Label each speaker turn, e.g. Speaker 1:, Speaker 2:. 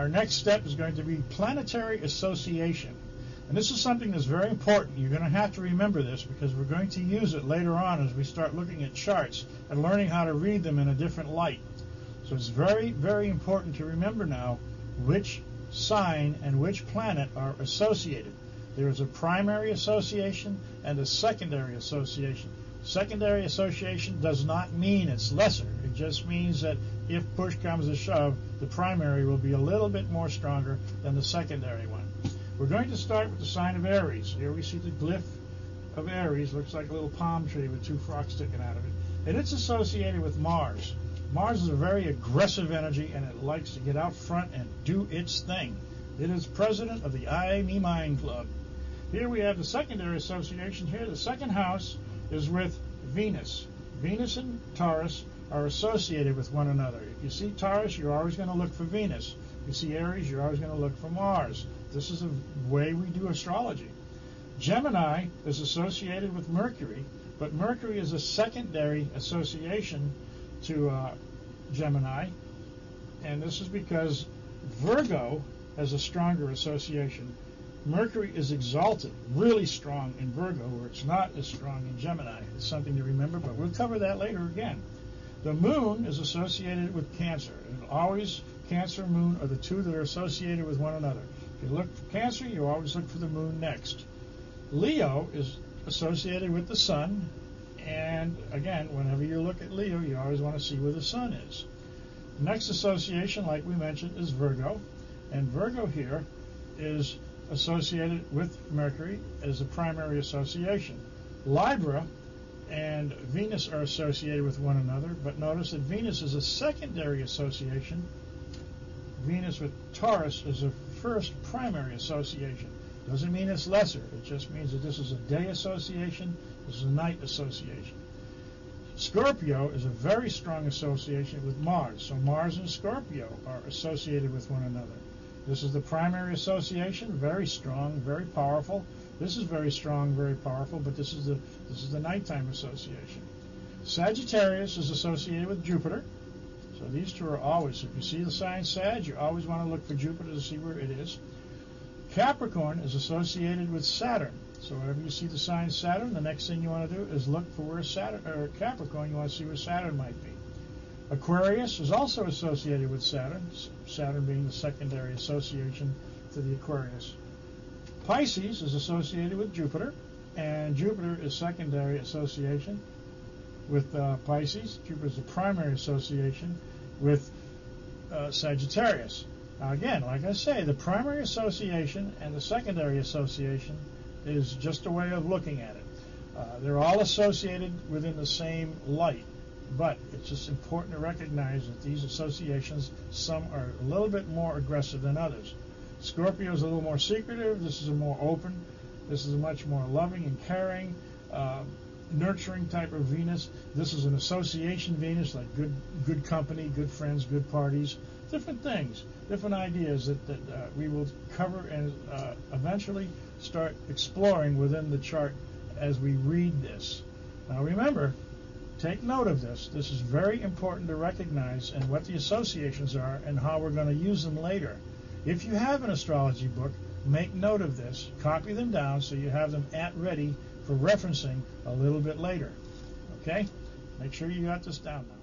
Speaker 1: Our next step is going to be planetary association. And this is something that's very important. You're going to have to remember this because we're going to use it later on as we start looking at charts and learning how to read them in a different light. So it's very, very important to remember now which sign and which planet are associated. There is a primary association and a secondary association. Secondary association does not mean it's lesser. It just means that if push comes to shove, the primary will be a little bit more stronger than the secondary one. We're going to start with the sign of Aries. Here we see the glyph of Aries. Looks like a little palm tree with two frogs sticking out of it. And it's associated with Mars. Mars is a very aggressive energy, and it likes to get out front and do its thing. It is president of the I, Me, Mine Club. Here we have the secondary association. Here the second house is with Venus. Venus and Taurus are associated with one another. If you see Taurus, you're always going to look for Venus. If you see Aries, you're always going to look for Mars. This is the way we do astrology. Gemini is associated with Mercury, but Mercury is a secondary association to Gemini, and this is because Virgo has a stronger association. Mercury is exalted, really strong in Virgo, where it's not as strong in Gemini. It's something to remember, but we'll cover that later again. The moon is associated with Cancer, and always Cancer and Moon are the two that are associated with one another. If you look for Cancer, you always look for the Moon next. Leo is associated with the Sun, and again, whenever you look at Leo, you always want to see where the Sun is. The next association, like we mentioned, is Virgo, and Virgo here is associated with Mercury as a primary association. Libra and Venus are associated with one another, but notice that Venus is a secondary association. Venus with Taurus is a first primary association. Doesn't mean it's lesser. It just means that this is a day association, this is a night association. Scorpio is a very strong association with Mars. So Mars and Scorpio are associated with one another. This is the primary association, very strong, very powerful. This is very strong, very powerful, but this is the nighttime association. Sagittarius is associated with Jupiter. So these two are always, if you see the sign Sag, you always want to look for Jupiter to see where it is. Capricorn is associated with Saturn. So whenever you see the sign Saturn, the next thing you want to do is look for where Saturn, or Capricorn, you want to see where Saturn might be. Aquarius is also associated with Saturn, Saturn being the secondary association to the Aquarius. Pisces is associated with Jupiter, and Jupiter is secondary association with Pisces. Jupiter is the primary association with Sagittarius. Now again, like I say, the primary association and the secondary association is just a way of looking at it. They're all associated within the same light, but it's just important to recognize that these associations, some are a little bit more aggressive than others. Scorpio is a little more secretive. This is a more open. This is a much more loving and caring, nurturing type of Venus. This is an association Venus, like good company, good friends, good parties, different things, different ideas that we will cover and eventually start exploring within the chart as we read this. Now remember, take note of this. This is very important to recognize and what the associations are and how we're going to use them later. If you have an astrology book, make note of this. Copy them down so you have them at ready for referencing a little bit later. Okay? Make sure you got this down now.